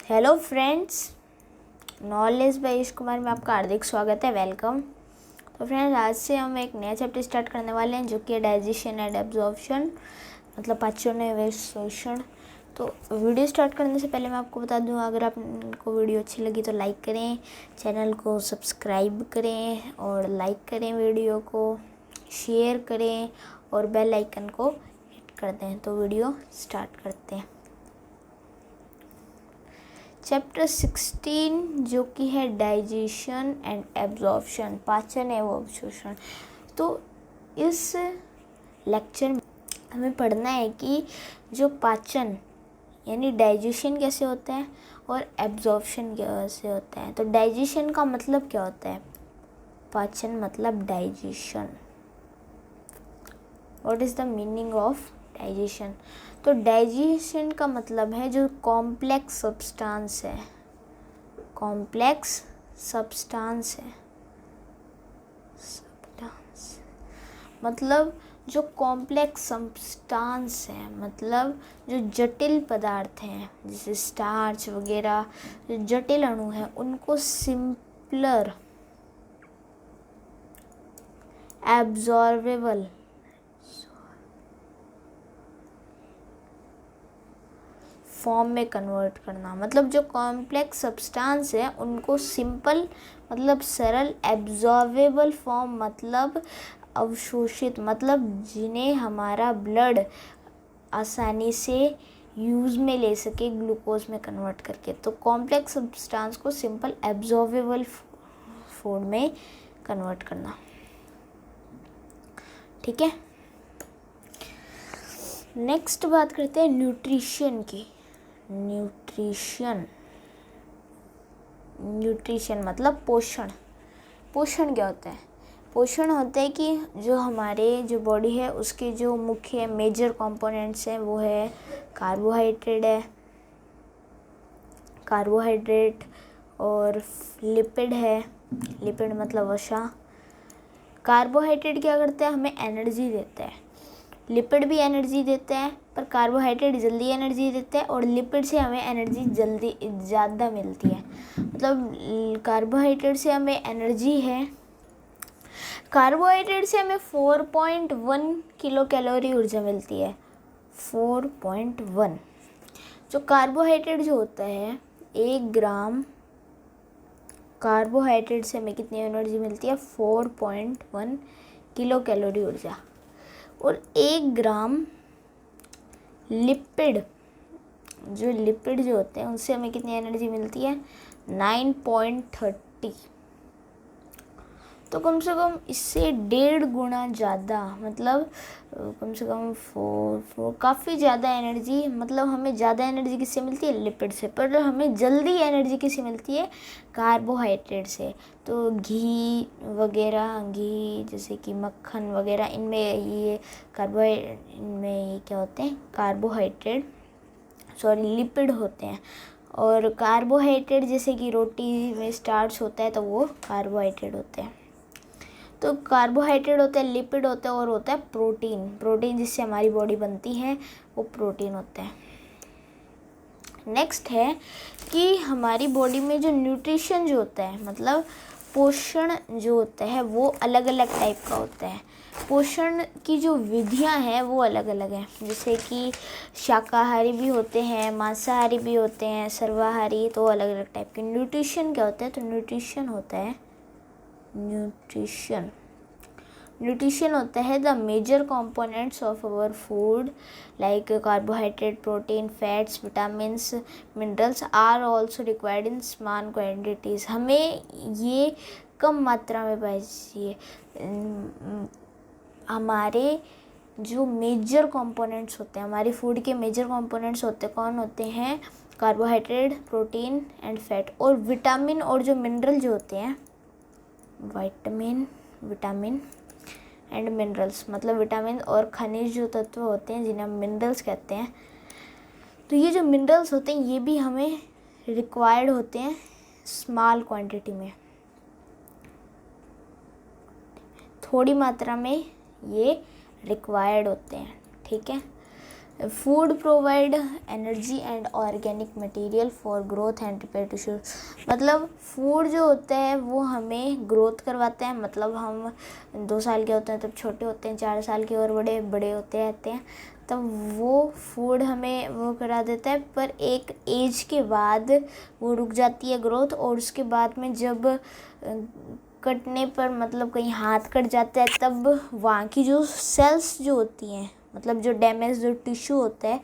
Hello friends, knowledge by Yash Kumar में आपका हार्दिक स्वागत है। वेलकम। तो फ्रेंड्स, आज से हम एक नया चैप्टर स्टार्ट करने वाले हैं जो कि है डाइजेशन एंड एब्जॉर्प्शन, मतलब पाचन एवं शोषण। तो वीडियो स्टार्ट करने से पहले मैं आपको बता दूं, अगर आपको वीडियो अच्छी लगी तो लाइक करें, चैनल को सब्सक्राइब करें और लाइक करें, वीडियो को शेयर करें और बेल आइकन को हिट कर दें। तो वीडियो स्टार्ट करते हैं। चैप्टर 16 जो कि है डाइजेशन एंड एब्जॉर्प्शन, पाचन एवं अवशोषण। तो इस लेक्चर में हमें पढ़ना है कि जो पाचन यानी डाइजेशन कैसे होता है और एब्जॉर्प्शन कैसे होता है। तो डाइजेशन का मतलब क्या होता है? पाचन मतलब digestion. What is the meaning of digestion? तो डाइजेशन का मतलब है जो कॉम्प्लेक्स सब्सटेंस है, कॉम्प्लेक्स सब्सटेंस है, मतलब जो कॉम्प्लेक्स सब्सटेंस है, मतलब जो जटिल पदार्थ हैं जैसे स्टार्च वगैरह, जो जटिल अणु हैं उनको सिंपलर एब्जॉर्बेबल फॉर्म में कन्वर्ट करना। मतलब जो कॉम्प्लेक्स सब्सटेंस है उनको सिंपल मतलब सरल, एब्जॉर्बेबल फॉर्म मतलब अवशोषित, मतलब जिन्हें हमारा ब्लड आसानी से यूज़ में ले सके ग्लूकोज में कन्वर्ट करके। तो कॉम्प्लेक्स सब्सटेंस को सिंपल एब्जॉर्बेबल फूड में कन्वर्ट करना। ठीक है, नेक्स्ट बात करते हैं न्यूट्रिशन की। न्यूट्रिशन मतलब पोषण। पोषण क्या होता है? पोषण होता है कि जो हमारे जो बॉडी है उसके जो मुख्य मेजर कंपोनेंट्स हैं वो है कार्बोहाइड्रेट और लिपिड है। लिपिड मतलब वसा। कार्बोहाइड्रेट क्या करता है? हमें एनर्जी देता है। लिपिड भी एनर्जी देते हैं, पर कार्बोहाइड्रेट जल्दी एनर्जी देते हैं और लिपिड से हमें एनर्जी जल्दी ज़्यादा मिलती है। मतलब कार्बोहाइड्रेट से हमें एनर्जी है, कार्बोहाइड्रेट से हमें 4.1 किलो कैलोरी ऊर्जा मिलती है। 4.1। जो कार्बोहाइड्रेट जो होता है, 1 ग्राम कार्बोहाइड्रेट से हमें कितनी एनर्जी मिलती है? 4.1 किलो कैलोरी ऊर्जा। और 1 ग्राम लिपिड जो होते हैं उनसे हमें कितनी एनर्जी मिलती है? 9.30। तो कम से कम इससे 1.5 गुना ज़्यादा, मतलब कम से कम 4 काफ़ी ज़्यादा एनर्जी। मतलब हमें ज़्यादा एनर्जी किससे मिलती है? लिपिड से। पर हमें जल्दी एनर्जी किससे मिलती है? कार्बोहाइड्रेट से। तो घी वगैरह, घी जैसे कि मक्खन वगैरह, इनमें ये क्या होते हैं? लिपिड होते हैं। और कार्बोहाइड्रेट जैसे कि रोटी में स्टार्च होता है तो वो कार्बोहाइड्रेट होते हैं। तो कार्बोहाइड्रेट होता है, लिपिड होता है और होता है प्रोटीन जिससे हमारी बॉडी बनती है, वो प्रोटीन होता है। नेक्स्ट है कि हमारी बॉडी में जो न्यूट्रिशन जो होता है, मतलब पोषण जो होता है वो अलग अलग टाइप का होता है। पोषण की जो विधियां हैं वो अलग अलग हैं। जैसे कि शाकाहारी भी होते हैं, मांसाहारी भी होते हैं, सर्वाहारी, तो अलग अलग टाइप के। न्यूट्रिशन क्या होता है? तो न्यूट्रिशन होता है the major components of our food like carbohydrate, protein, fats, vitamins, minerals are also required in small quantities. हमें ये कम मात्रा में पाई चाहिए। हमारे जो मेजर कंपोनेंट्स होते हैं, हमारे फूड के मेजर कंपोनेंट्स होते हैं, कौन होते हैं? Carbohydrate, protein and fat. और विटामिन और जो मिनरल जो होते हैं, विटामिन एंड मिनरल्स, मतलब विटामिन और खनिज जो तत्व होते हैं जिन्हें हम मिनरल्स कहते हैं। तो ये जो मिनरल्स होते हैं ये भी हमें रिक्वायर्ड होते हैं स्मॉल क्वांटिटी में, थोड़ी मात्रा में ये रिक्वायर्ड होते हैं। ठीक है, food provide energy and organic material for growth and repair tissue. मतलब फूड जो होता है वो हमें ग्रोथ करवाता है, मतलब हम 2 साल के होते हैं तब छोटे होते हैं, 4 साल के और बड़े बड़े होते रहते हैं, तब वो फूड हमें वो करा देता है। पर एक एज के बाद वो रुक जाती है ग्रोथ, और उसके बाद में जब कटने पर मतलब कहीं हाथ कट जाता है तब वहाँ की जो सेल्स जो होती हैं, मतलब जो डैमेज जो टिश्यू होता है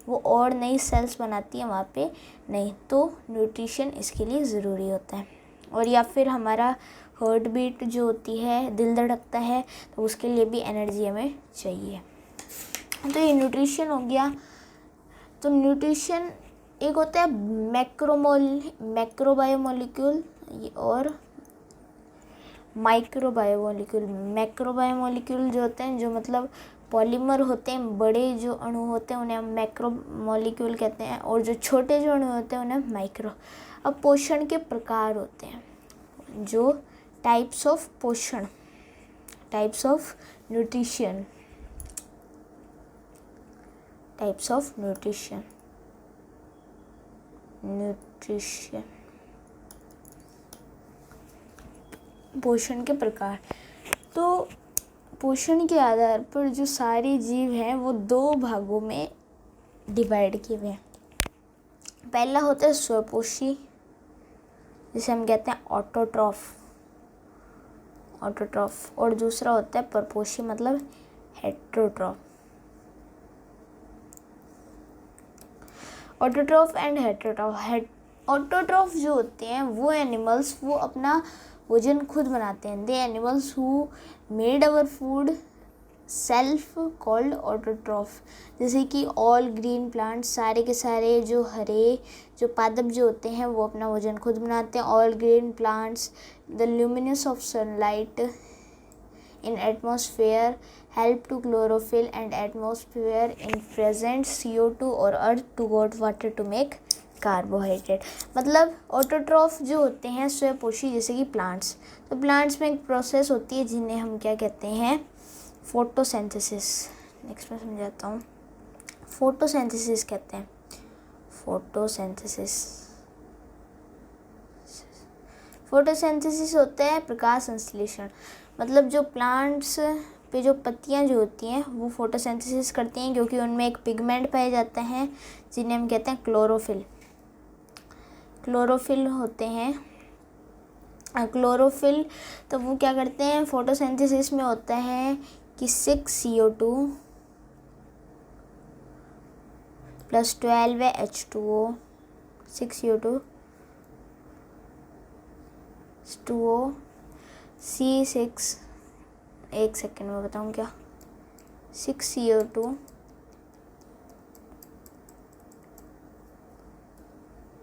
वो और नई सेल्स बनाती है वहाँ पे नहीं, तो न्यूट्रिशन इसके लिए ज़रूरी होता है। और या फिर हमारा हार्ट बीट जो होती है, दिल धड़कता है, तो उसके लिए भी एनर्जी हमें चाहिए। तो ये न्यूट्रिशन हो गया। तो न्यूट्रिशन एक होता है मैक्रोबायोमोलिक्यूल और माइक्रोबायोमोलिक्यूल। मैक्रोबायोमोलिक्यूल जो होते हैं, जो मतलब पॉलीमर होते हैं, बड़े जो अणु होते हैं उन्हें हम मैक्रोमोलिक्यूल कहते हैं, और जो छोटे जो अणु होते हैं उन्हें माइक्रो। अब पोषण के प्रकार होते हैं, जो टाइप्स ऑफ पोषण, types of nutrition, types of nutrition, nutrition पोषण के प्रकार। तो पोषण के आधार पर जो सारे जीव हैं वो 2 भागों में डिवाइड किए हुए हैं। पहला होता है स्वपोषी, जिसे हम कहते हैं ऑटोट्रॉफ, ऑटोट्रॉफ, और दूसरा होता है परपोषी, मतलब heterotroph. Autotroph and heterotroph. Autotroph जो होते हैं वो एनिमल्स वो अपना वजन खुद बनाते हैं। They animals who made our food self called autotroph. जैसे कि ऑल ग्रीन प्लांट्स, सारे के सारे जो हरे जो पादप जो होते हैं वो अपना वजन खुद बनाते हैं। All green plants, the luminance of sunlight in atmosphere help to chlorophyll and atmosphere in present CO2 और earth to got water to make carbohydrate. मतलब ऑटोट्रॉफ जो होते हैं स्वपोषी, जैसे कि प्लांट्स। तो प्लांट्स में एक प्रोसेस होती है जिन्हें हम क्या कहते हैं, फोटोसिंथेसिस। नेक्स्ट मैं समझाता हूँ। फोटोसिंथेसिस कहते हैं, फोटोसिंथेसिस। फोटोसिंथेसिस होता है प्रकाश संश्लेषण। मतलब जो प्लांट्स पे जो पत्तियां जो होती हैं वो फोटोसिंथेसिस करती हैं, क्योंकि उनमें एक पिगमेंट पाए जाते हैं जिन्हें हम कहते हैं क्लोरोफिल। क्लोरोफिल होते हैं, क्लोरोफिल। तो वो क्या करते हैं, फोटोसिंथेसिस में होता है कि 6 CO2 प्लस 12 है H2O, 6 CO2 2O C6, एक सेकेंड में बताऊँ क्या, 6 CO2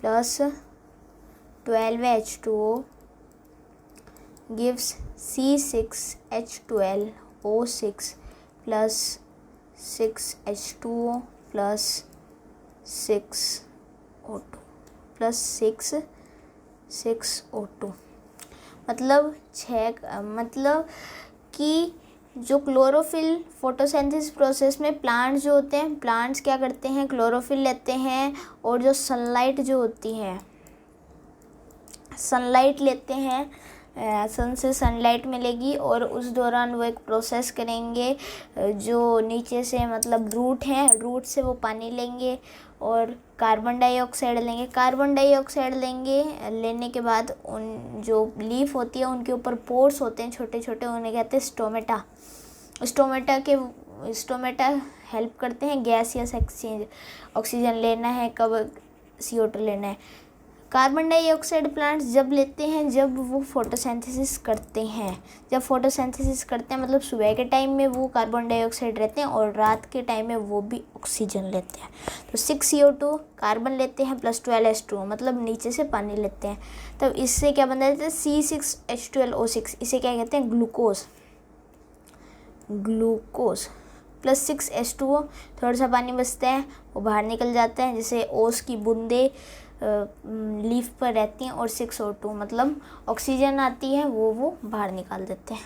plus 12 H2O gives C6H12O6 plus 6H2O plus 6O2 plus 6O2। मतलब 6, मतलब कि जो क्लोरोफिल फोटोसिंथेसिस प्रोसेस में प्लांट्स जो होते हैं, प्लांट्स क्या करते हैं, क्लोरोफिल लेते हैं, और जो सनलाइट जो होती है, सनलाइट लेते हैं, सन से सनलाइट मिलेगी, और उस दौरान वो एक प्रोसेस करेंगे, जो नीचे से मतलब रूट हैं, रूट से वो पानी लेंगे और कार्बन डाइऑक्साइड लेंगे। कार्बन डाइऑक्साइड लेने के बाद उन जो लीफ होती है उनके ऊपर पोर्स होते हैं छोटे छोटे, उन्हें कहते हैं स्टोमेटा। स्टोमेटा हेल्प करते हैं गैसियस एक्सचेंज, ऑक्सीजन लेना है, कब CO2 लेना है। कार्बन डाइऑक्साइड प्लांट्स जब लेते हैं जब वो फोटोसिंथेसिस करते हैं। जब फोटोसिंथेसिस करते हैं मतलब सुबह के टाइम में वो कार्बन डाइऑक्साइड रहते हैं, और रात के टाइम में वो भी ऑक्सीजन लेते हैं। तो 6 CO2 कार्बन लेते हैं प्लस 12 H2O, मतलब नीचे से पानी लेते हैं। तब इससे क्या बन जाता है, C6H12O6, इसे क्या कहते हैं, ग्लूकोज प्लस 6 H2O, थोड़ा सा पानी बचता है, वो बाहर निकल जाता है, जैसे ओस की बूंदे लीफ पर रहती हैं, और 6O2 मतलब ऑक्सीजन आती है वो बाहर निकाल देते हैं।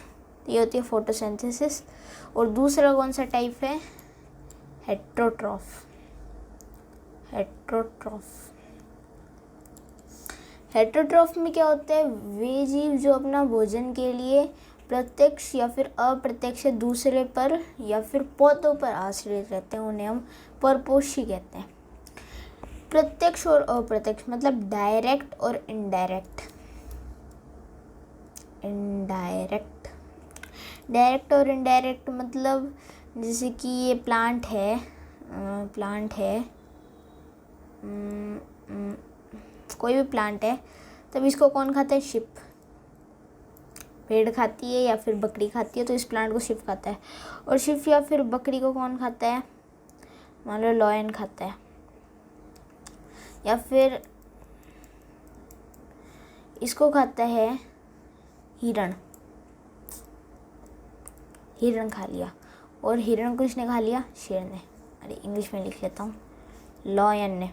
ये होती है फोटोसिंथेसिस। और दूसरा कौन सा टाइप है, हेट्रोट्रॉफ। हेट्रोट्रॉफ में क्या होता है, वे जीव जो अपना भोजन के लिए प्रत्यक्ष या फिर अप्रत्यक्ष दूसरे पर या फिर पौधों पर आश्रित रहते हैं, उन्हें हम परपोषी कहते हैं। प्रत्यक्ष और अप्रत्यक्ष मतलब डायरेक्ट और इनडायरेक्ट। डायरेक्ट और इनडायरेक्ट मतलब जैसे कि ये प्लांट है कोई भी प्लांट है, तब इसको कौन खाता है, शिप। भेड़ खाती है या फिर बकरी खाती है, तो इस प्लांट को शिप खाता है। और शिप या फिर बकरी को कौन खाता है, मान लो लॉयन खाता है। या फिर इसको खाता है हिरण खा लिया। और हिरण को किसने खा लिया, शेर ने। अरे इंग्लिश में लिख लेता हूँ, लॉयन ने।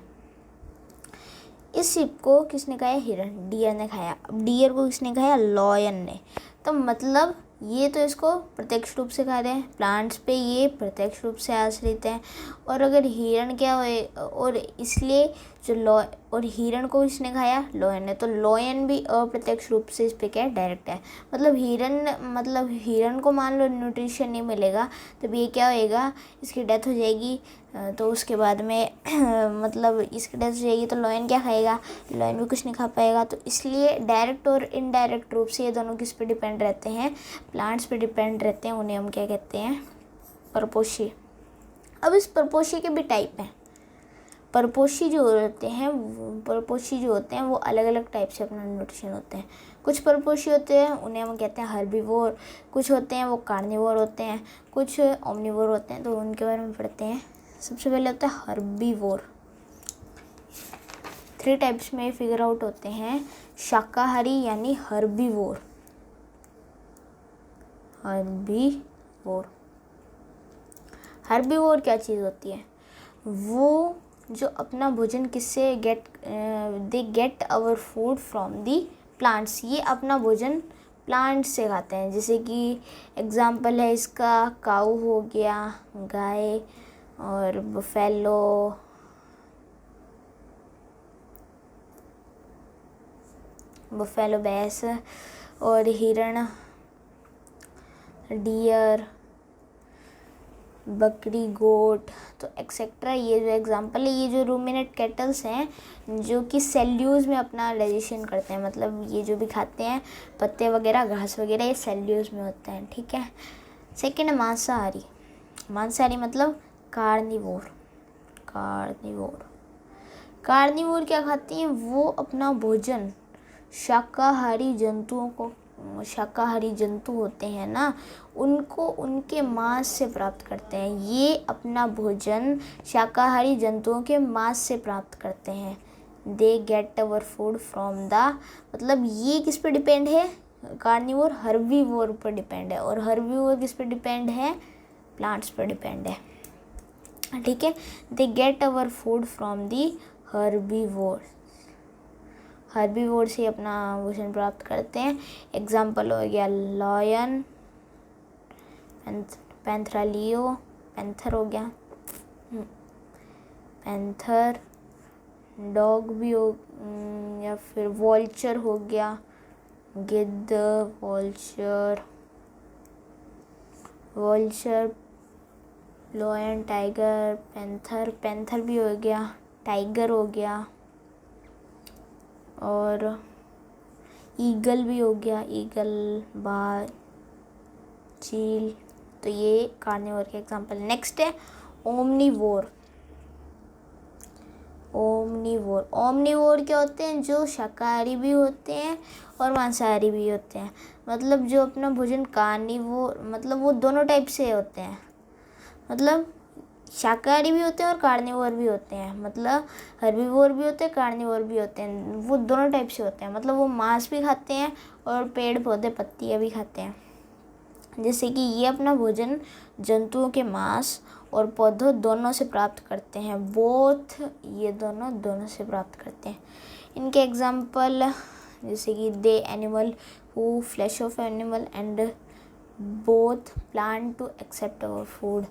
इस शिप को किसने खाया, हिरण, डियर ने खाया। अब डियर को किसने खाया, लॉयन ने। तो मतलब ये तो इसको प्रत्यक्ष रूप से खा रहे हैं, प्लांट्स पे ये प्रत्यक्ष रूप से आश्रित हैं। और अगर हिरण क्या हुए, और इसलिए जो और हिरण को इसने खाया, लॉयन ने, तो लॉयन भी अप्रत्यक्ष रूप से इस पे क्या है, डायरेक्ट है। मतलब हिरण को मान लो न्यूट्रिशन नहीं मिलेगा, तब ये क्या होएगा, इसकी डेथ हो जाएगी। तो उसके बाद में मतलब इसकी डेथ हो जाएगी, तो लॉयन क्या खाएगा, लॉयन भी कुछ नहीं खा पाएगा। तो इसलिए डायरेक्ट और इनडायरेक्ट रूप से ये दोनों किस पे डिपेंड रहते हैं, प्लांट्स पे डिपेंड रहते हैं। उन्हें हम क्या कहते हैं, परपोषी। अब इस परपोषी के भी टाइप हैं। परपोषी जो होते हैं वो अलग अलग टाइप से अपना न्यूट्रिशन होते हैं। कुछ परपोषी होते हैं, उन्हें हम कहते हैं हर्बीवोर। कुछ होते हैं वो कार्निवोर होते हैं, कुछ ओमनिवोर होते हैं। तो उनके बारे में पढ़ते हैं। सबसे पहले होता है हर्बीवोर। 3 टाइप्स में फिगर आउट होते हैं। शाकाहारी यानी हर्बीवोर। हर्बीवोर क्या चीज़ होती है, वो जो अपना भोजन किससे they get our food from the plants. ये अपना भोजन प्लांट से खाते हैं। जैसे कि एग्जाम्पल है इसका, काऊ हो गया, गाय, और बफेलो भैंस, और हिरण, डियर, बकरी, गोट, तो एक्सेट्रा। ये जो एग्जांपल है, ये जो रूमिनेट कैटल्स हैं जो कि सेल्यूज में अपना डाइजेशन करते हैं, मतलब ये जो भी खाते हैं पत्ते वगैरह, घास वगैरह, ये सेल्यूज में होते हैं, ठीक है। सेकेंड है मांसाहारी मतलब कार्निवोर। कार्निवोर क्या खाते हैं, वो अपना भोजन शाकाहारी जंतु होते हैं ना, उनको उनके मांस से प्राप्त करते हैं। ये अपना भोजन शाकाहारी जंतुओं के मांस से प्राप्त करते हैं। दे get our food from the, मतलब ये किस पे डिपेंड है, कार्निवोर हर्बीवोर पर डिपेंड है। और हर्बीवोर किस पे डिपेंड है, प्लांट्स पर डिपेंड है, ठीक है। दे get our food from the herbivore से अपना भोजन प्राप्त करते हैं। एग्जाम्पल हो गया लॉयन, पैंथर हो गया, पैंथर, डॉग भी हो, या फिर वॉल्चर हो गया, गिद्ध, वॉल्चर, लॉयन, टाइगर, पैंथर भी हो गया, टाइगर हो गया, और ईगल भी हो गया, बाज, चील। तो ये कार्निवोर के एग्जांपल। नेक्स्ट है ओमनीवोर। ओमनीवोर क्या होते हैं, जो शाकाहारी भी होते हैं और मांसाहारी भी होते हैं। मतलब जो अपना भोजन कार्निवोर, मतलब वो दोनों टाइप से होते हैं, मतलब शाकाहारी भी होते हैं और कार्निवोर भी होते हैं। मतलब हर्बीवोर भी होते हैं, कार्निवोर भी होते हैं, वो दोनों टाइप से होते हैं। मतलब वो मांस भी खाते हैं और पेड़ पौधे पत्तियाँ भी खाते हैं। जैसे कि ये अपना भोजन जंतुओं के मांस और पौधों दोनों से प्राप्त करते हैं। ये दोनों से प्राप्त करते हैं। इनके एग्जाम्पल जैसे कि they animal who flesh of animal and both plant to accept our food.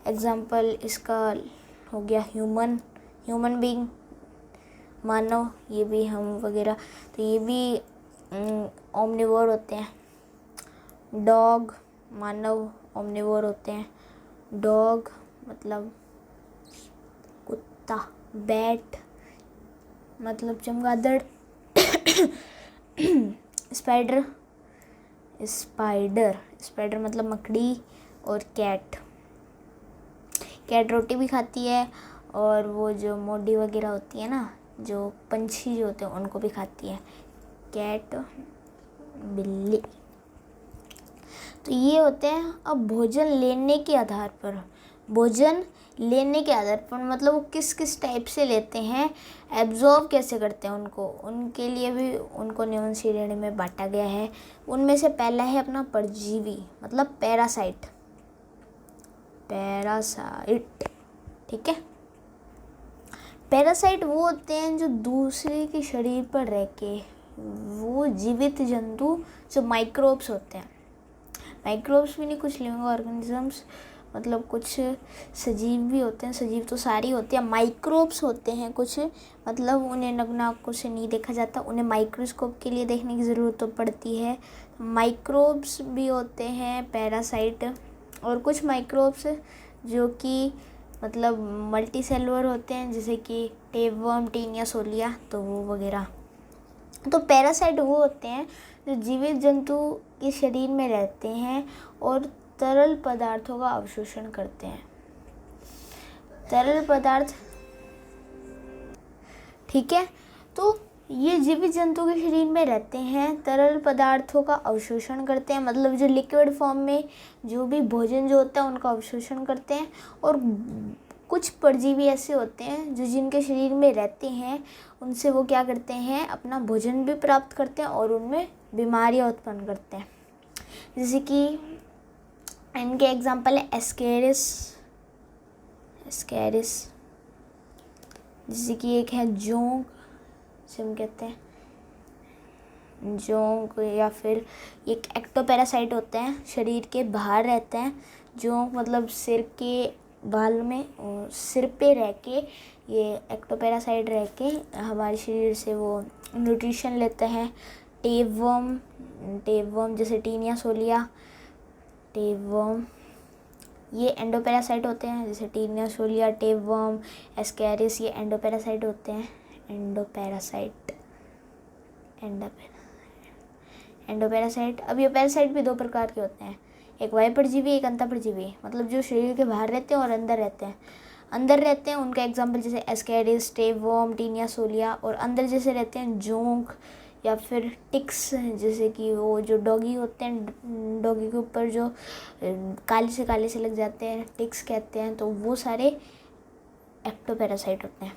Example इसका हो गया ह्यूमन बीइंग, मानव, ये भी हम वगैरह, तो ये भी ओमनिवोर होते हैं। डॉग, मानव ओमनिवोर होते हैं। डॉग मतलब कुत्ता। बैट मतलब चमगादड़। स्पाइडर स्पाइडर मतलब मकड़ी। और कैट रोटी भी खाती है, और वो जो मोडी वगैरह होती है ना, जो पंछी जो होते हैं उनको भी खाती है। कैट, बिल्ली। तो ये होते हैं। अब भोजन लेने के आधार पर मतलब वो किस किस टाइप से लेते हैं, एब्जॉर्ब कैसे करते हैं उनको, उनके लिए भी उनको निम्न श्रेणी में बांटा गया है। उनमें से पहला है अपना परजीवी मतलब पैरासाइट। ठीक है। पैरासाइट वो होते हैं जो दूसरे के शरीर पर रह के, वो जीवित जंतु जो माइक्रोब्स होते हैं। माइक्रोब्स भी नहीं, कुछ लिविंग ऑर्गेनिजम्स मतलब कुछ सजीव भी होते हैं, सजीव तो सारी होते हैं। माइक्रोब्स होते हैं कुछ, मतलब उन्हें नग्न आँखों से नहीं देखा जाता, उन्हें माइक्रोस्कोप के लिए देखने की ज़रूरत तो पड़ती है। माइक्रोब्स भी होते हैं पैरासाइट। और कुछ माइक्रोब्स जो कि मतलब मल्टी सेलुलर होते हैं, जैसे कि टेपवर्म, टीनिया सोलिया, तो वो वगैरह। तो पैरासाइट वो होते हैं जो जीवित जंतु के शरीर में रहते हैं और तरल पदार्थों का अवशोषण करते हैं। तरल पदार्थ, ठीक है। तो ये जीवित जंतु के शरीर में रहते हैं, तरल पदार्थों का अवशोषण करते हैं, मतलब जो लिक्विड फॉर्म में जो भी भोजन जो होता है उनका अवशोषण करते हैं। और कुछ परजीवी ऐसे होते हैं जो जिनके शरीर में रहते हैं, उनसे वो क्या करते हैं, अपना भोजन भी प्राप्त करते हैं और उनमें बीमारियां उत्पन्न करते हैं। जैसे कि इनके एग्जाम्पल है एस्केरिस, जैसे कि एक है जोंक, जिसे हम कहते हैं जोंक, या फिर एक एक्टोपैरासाइट होते हैं, शरीर के बाहर रहते हैं। जोंक मतलब सिर के बाल में, सिर पे रह के, ये एक्टोपैरासाइट रह के हमारे शरीर से वो न्यूट्रिशन लेते हैं। टेपवर्म जैसे टीनिया सोलिया, टेपवर्म ये एंडोपैरासाइट होते हैं, जैसे टीनिया सोलिया, टेपवर्म, एस्केरिस, ये एंडोपैरासाइट होते हैं। एंडोपैरासाइट। अब ये पैरासाइट भी दो प्रकार के होते हैं, एक बाह्य परजीवी, एक अंतः परजीवी, मतलब जो शरीर के बाहर रहते हैं और अंदर रहते हैं। उनका एग्जाम्पल जैसे एस्केरिस, टेपवर्म, टीनिया सोलिया। और अंदर जैसे रहते हैं जोंक या फिर टिक्स, जैसे कि वो जो डॉगी होते हैं, डॉगी के ऊपर जो काले से लग जाते हैं, टिक्स कहते हैं, तो वो सारे एक्टोपैरासाइट होते हैं।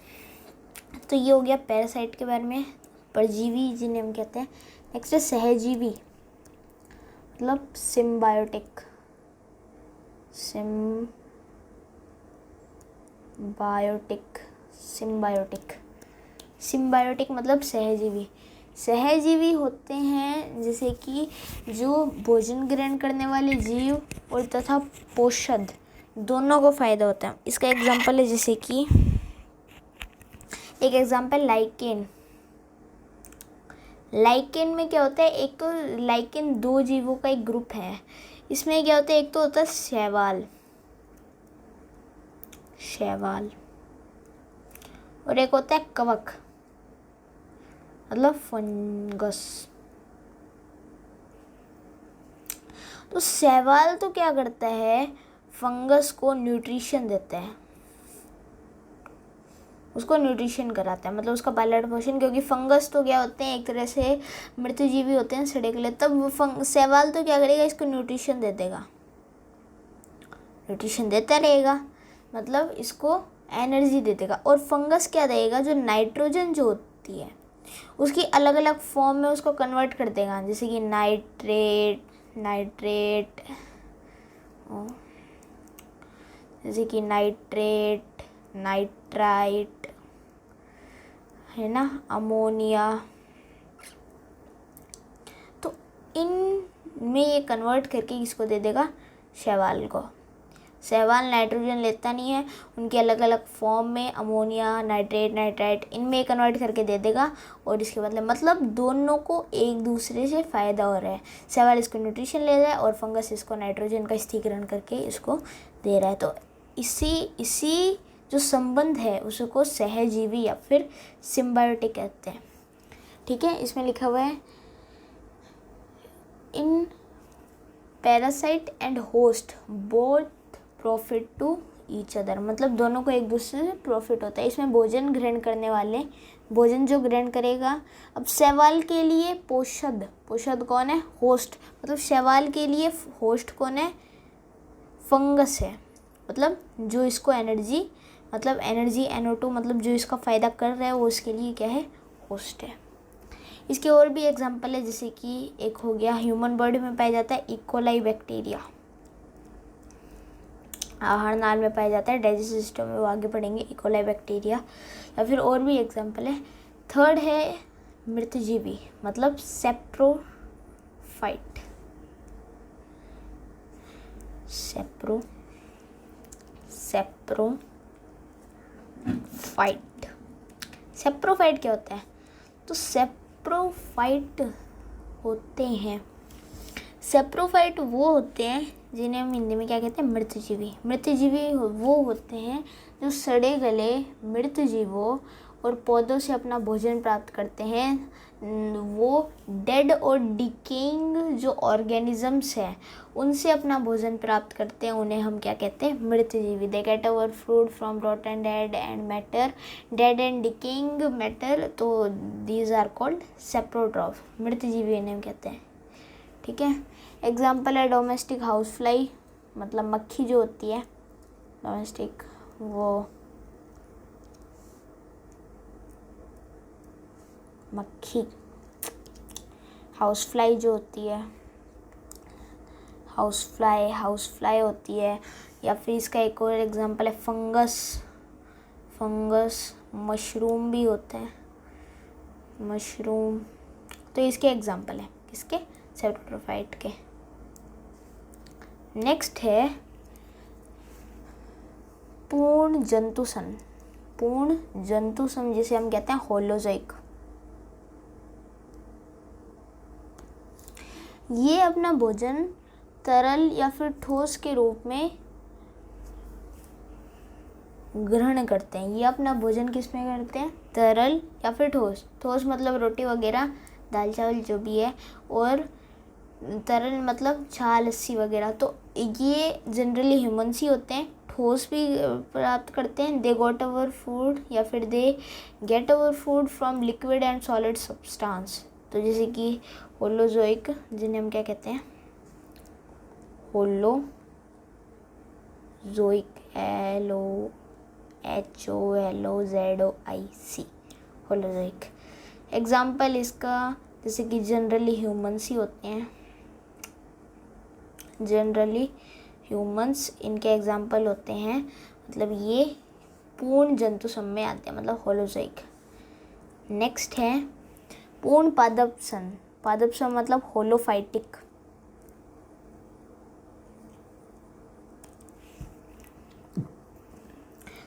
तो ये हो गया पैरासाइट के बारे में, परजीवी जिन्हें हम कहते हैं। नेक्स्ट है सहजीवी मतलब सिम्बायोटिक मतलब सहजीवी होते हैं जैसे कि जो भोजन ग्रहण करने वाले जीव और तथा पोषद दोनों को फायदा होता है। इसका एग्जांपल है, जैसे कि एक एग्जांपल लाइकेन में क्या होता है, एक तो लाइकेन दो जीवों का एक ग्रुप है। इसमें क्या होता है, एक तो होता है शैवाल और एक होता है कवक मतलब फंगस। तो शैवाल तो क्या करता है, फंगस को न्यूट्रिशन देता है, उसको न्यूट्रिशन कराता है, मतलब उसका पालन पोषण, क्योंकि फंगस तो क्या होते हैं, एक तरह से मृतजीवी होते हैं, सड़े गले। तब वो शैवाल तो क्या करेगा, इसको न्यूट्रिशन दे देगा, न्यूट्रिशन देता रहेगा, मतलब इसको एनर्जी दे देगा। और फंगस क्या देगा, जो नाइट्रोजन जो होती है उसकी अलग अलग फॉर्म में उसको कन्वर्ट कर देगा, जैसे कि नाइट्रेट, जैसे कि नाइट्रेट, नाइट्राइट है ना, अमोनिया। तो इन में ये कन्वर्ट करके इसको दे देगा शैवाल को। शैवाल नाइट्रोजन लेता नहीं है, उनके अलग अलग फॉर्म में अमोनिया, नाइट्रेट, नाइट्राइट इनमें कन्वर्ट करके दे देगा और इसके मतलब दोनों को एक दूसरे से फ़ायदा हो रहा है। शैवाल इसको न्यूट्रिशन ले रहा है और फंगस इसको नाइट्रोजन का स्थिरीकरण करके इसको दे रहा है। तो इसी जो संबंध है उसको सहजीवी या फिर सिम्बायोटिक कहते हैं। ठीक है, इसमें लिखा हुआ है in parasite and host both profit to each other, मतलब दोनों को एक दूसरे से प्रॉफिट होता है। इसमें भोजन ग्रहण करने वाले, भोजन जो ग्रहण करेगा, अब शैवाल के लिए पोषद कौन है? होस्ट, मतलब शैवाल के लिए होस्ट कौन है? फंगस है, मतलब जो इसको एनर्जी NO2 मतलब जो इसका फ़ायदा कर रहा है वो उसके लिए क्या है? होस्ट है। इसके और भी एग्जांपल है, जैसे कि एक हो गया ह्यूमन बॉडी में पाया जाता है इकोलाई बैक्टीरिया, आहार नाल में पाया जाता है, डाइजेस्टिव सिस्टम में वो आगे पढ़ेंगे इकोलाई बैक्टीरिया। या फिर और भी एग्जांपल है। थर्ड है मृतजीवी, मतलब सेप्रोफाइट। सेप्रोफाइट क्या होता है? तो सेप्रोफाइट वो होते हैं जिन्हें हम हिंदी में क्या कहते हैं? मृतजीवी वो होते हैं जो सड़े गले मृत जीवों और पौधों से अपना भोजन प्राप्त करते हैं। वो डेड और डिकेइंग जो ऑर्गेनिजम्स हैं उनसे अपना भोजन प्राप्त करते हैं, उन्हें हम क्या कहते हैं? मृतजीवी। They get our food from rotten dead and matter, dead and decaying matter, तो दीज आर कॉल्ड सेप्रोट्रॉफ, मृतजीवी इन्हें कहते हैं। ठीक है, एग्जाम्पल है डोमेस्टिक हाउस फ्लाई, मतलब मक्खी जो होती है डोमेस्टिक, वो मक्खी, हाउस फ्लाई जो होती है, हाउस फ्लाई होती है। या फिर इसका एक और एग्जांपल है फंगस, मशरूम भी होते हैं, मशरूम। तो इसके एग्जांपल है किसके? सेप्रोफाइट के। नेक्स्ट है पूर्ण जंतुसम जिसे हम कहते हैं होलोजोइक। ये अपना भोजन तरल या फिर ठोस के रूप में ग्रहण करते हैं। ये अपना भोजन किस में करते हैं? तरल या फिर ठोस मतलब रोटी वगैरह, दाल चावल जो भी है, और तरल मतलब छाछ लस्सी वगैरह। तो ये जनरली ह्यूमन्स ही होते हैं, ठोस भी प्राप्त करते हैं। दे get our food from liquid and solid substance. तो जैसे कि होलोजोइक, जिन्हें हम क्या कहते हैं? Holozoic, HOLOZOIC, holozoic. एग्जाम्पल इसका जैसे कि जनरली ह्यूमन्स ही होते हैं, जनरली ह्यूमन्स इनके एग्जाम्पल होते हैं, मतलब ये पूर्ण जंतुसम में आते हैं, मतलब होलोजोइक। नेक्स्ट है पूर्ण पादपसम मतलब होलोफाइटिक।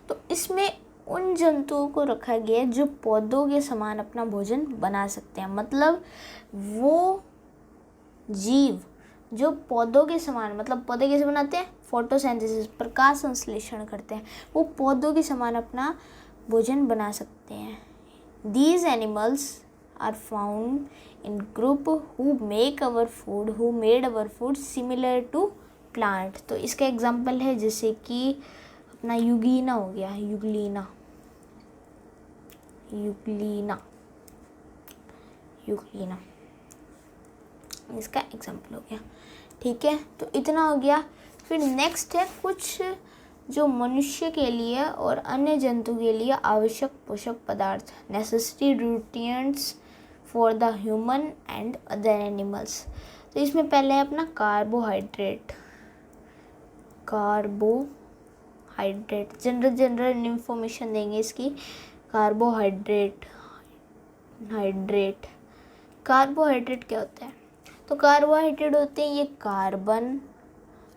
तो इसमें उन जंतुओं को रखा गया जो पौधों के समान अपना भोजन बना सकते हैं, मतलब वो जीव जो पौधों के समान, मतलब पौधे कैसे बनाते हैं? फोटोसिंथेसिस, प्रकाश संश्लेषण करते हैं, वो पौधों के समान अपना भोजन बना सकते हैं। These animals are found in group who made our food similar to plant। तो इसका एग्जाम्पल है जैसे कि अपना यूग्लिना हो गया, यूग्लिना, इसका एग्जाम्पल हो गया। ठीक है, तो इतना हो गया। फिर नेक्स्ट है कुछ जो मनुष्य के लिए और अन्य जंतु के लिए आवश्यक पोषक पदार्थ, necessity nutrients for the human and other animals. तो इसमें पहले है अपना कार्बोहाइड्रेट। जनरल इंफॉर्मेशन देंगे इसकी। कार्बोहाइड्रेट क्या होता है? तो कार्बोहाइड्रेट होते हैं ये कार्बन,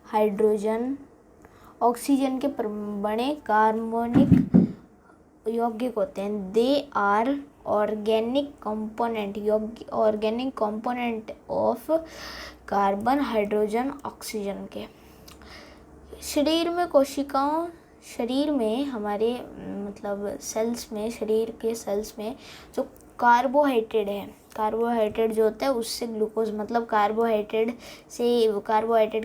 हाइड्रोजन ऑक्सीजन के बड़े कार्बनिक यौगिक होते हैं। They are organic component of carbon, hydrogen, oxygen के। शरीर में हमारे मतलब सेल्स में, शरीर के सेल्स में जो कार्बोहाइड्रेट जो होता है उससे ग्लूकोज, मतलब कार्बोहाइड्रेट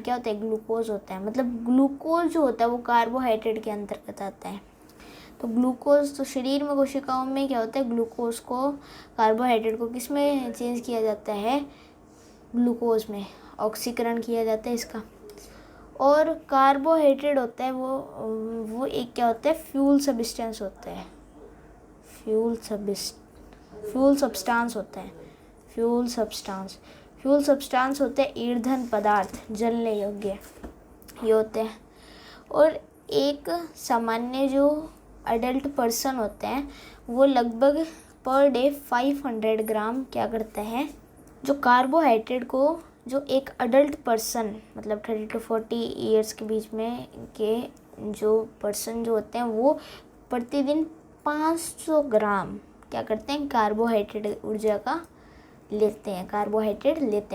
क्या होता है, ग्लूकोज होता है। मतलब ग्लूकोज जो होता है वो कार्बोहाइड्रेट के अंतर्गत आता है। तो ग्लूकोज, तो शरीर में कोशिकाओं में क्या होता है, ग्लूकोज को, कार्बोहाइड्रेट को किस में चेंज किया जाता है, ग्लूकोज में, ऑक्सीकरण किया जाता है इसका। और कार्बोहाइड्रेट होता है वो एक क्या होता है, फ्यूल सब्सटेंस होता है। फ्यूल सब्सटेंस होते हैं ईंधन पदार्थ, जलने योग्य ये होते हैं। और एक सामान्य जो अडल्ट पर्सन होते हैं वो लगभग पर डे 500 ग्राम क्या करता है, जो कार्बोहाइड्रेट को, जो एक अडल्ट पर्सन मतलब 30 to 40 ईयर्स के बीच में के जो पर्सन जो होते हैं वो प्रतिदिन 500 ग्राम क्या करते हैं, कार्बोहाइड्रेट ऊर्जा का लेते हैं,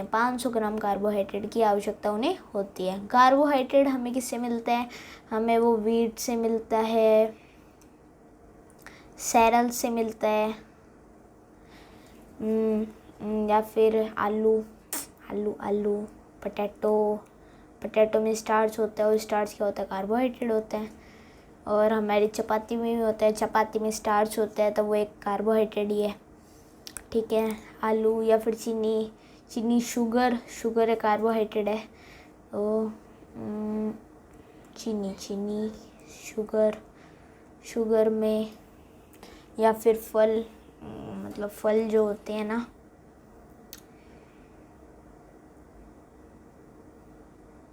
500 ग्राम कार्बोहाइड्रेट की आवश्यकता उन्हें होती है। कार्बोहाइड्रेट हमें किससे मिलता है, हमें वो व्हीट से मिलता है, सेरल से मिलता है, या फिर आलू, पटेटो में स्टार्च होता है, और स्टार्च क्या होता है, कार्बोहाइड्रेट होता है। और हमारी चपाती में भी होता है, चपाती में स्टार्च होता है तो वो एक कार्बोहाइड्रेट ही है, ठीक है। आलू या फिर चीनी शुगर एक कार्बोहाइड्रेट है। तो चीनी शुगर में, या फिर फल, मतलब फल जो होते हैं ना,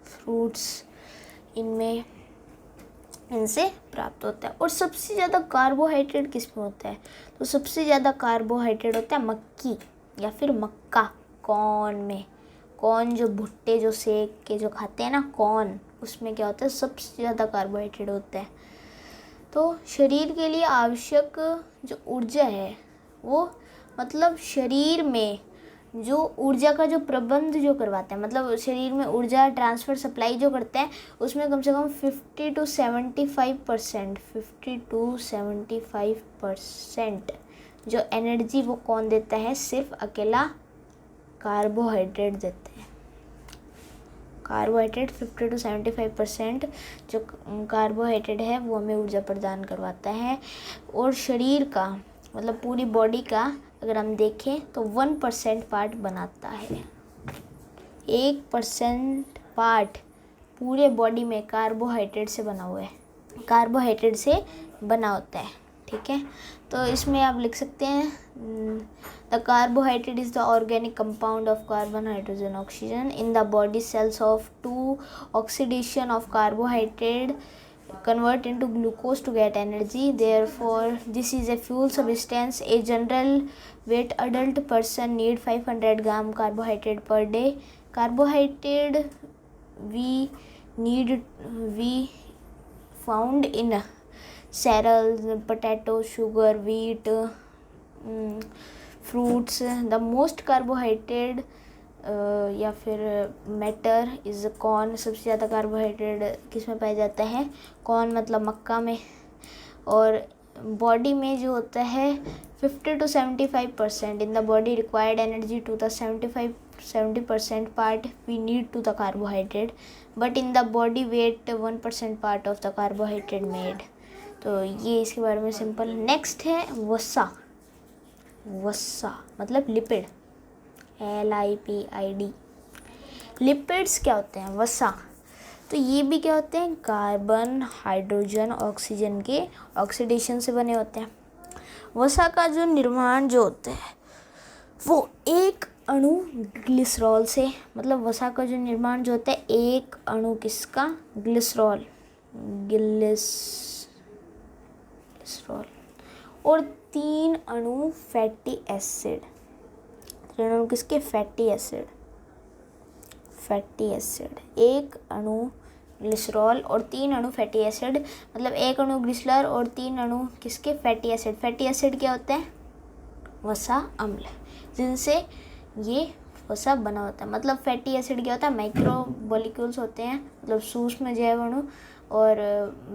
फ्रूट्स, इनसे प्राप्त होता है। और सबसे ज़्यादा कार्बोहाइड्रेट किस में होता है, तो सबसे ज़्यादा कार्बोहाइड्रेट होता है मक्की या फिर मक्का, कॉर्न में। कॉर्न जो भुट्टे जो सेक के जो खाते हैं ना, कॉर्न, उसमें क्या होता है, सबसे ज़्यादा कार्बोहाइड्रेट होता है। तो शरीर के लिए आवश्यक जो ऊर्जा है वो, मतलब शरीर में जो ऊर्जा का जो प्रबंध जो करवाते हैं, मतलब शरीर में ऊर्जा ट्रांसफ़र सप्लाई जो करते हैं, उसमें कम से कम 50 to 75% जो एनर्जी वो कौन देता है, सिर्फ अकेला कार्बोहाइड्रेट देते हैं। कार्बोहाइड्रेट 50 to 75% जो कार्बोहाइड्रेट है वो हमें ऊर्जा प्रदान करवाता है। और शरीर का, मतलब पूरी बॉडी का अगर हम देखें तो 1% पार्ट बनाता है। 1% पार्ट पूरे बॉडी में कार्बोहाइड्रेट से बना हुआ है, कार्बोहाइड्रेट से बना होता है, ठीक है। तो इसमें आप लिख सकते हैं, the carbohydrate is the organic compound of carbon, hydrogen, oxygen in the body cells of 2 oxidation of carbohydrate convert into glucose to get energy. Therefore, this is a fuel substance. A general weight adult person need 500 gram carbohydrate per day. Carbohydrate we found in cereals, potato, sugar, wheat, fruits. The most carbohydrate या फिर matter is corn, सबसे ज़्यादा carbohydrate किस में पाया जाता है, corn मतलब मक्का में। और बॉडी में जो होता है 50 to 75% in the body required energy to the 70% part we need to the carbohydrate, but in the body weight 1% part of the carbohydrate made. तो ये इसके बारे में सिंपल। नेक्स्ट है वसा मतलब लिपिड, LIPID। लिपिड्स क्या होते हैं, वसा, तो ये भी क्या होते हैं, कार्बन, हाइड्रोजन, ऑक्सीजन के ऑक्सीडेशन से बने होते हैं। वसा का जो निर्माण जो होता है वो एक अणु ग्लिसरॉल से, मतलब वसा का जो निर्माण जो होता है एक अणु किसका, ग्लिसरॉल, और 3 अणु फैटी एसिड, किसके, फैटी एसिड। एक अणु ग्लिसरॉल और 3 अणु फैटी एसिड, मतलब 1 अणु ग्लिसरॉल और 3 अणु किसके, फैटी एसिड। फैटी एसिड क्या होते हैं, वसा अम्ल, जिनसे ये वसा बना होता है। मतलब फैटी एसिड क्या होता है, माइक्रो मॉलिक्यूल्स होते हैं, मतलब सूक्ष्म जैव अणु, और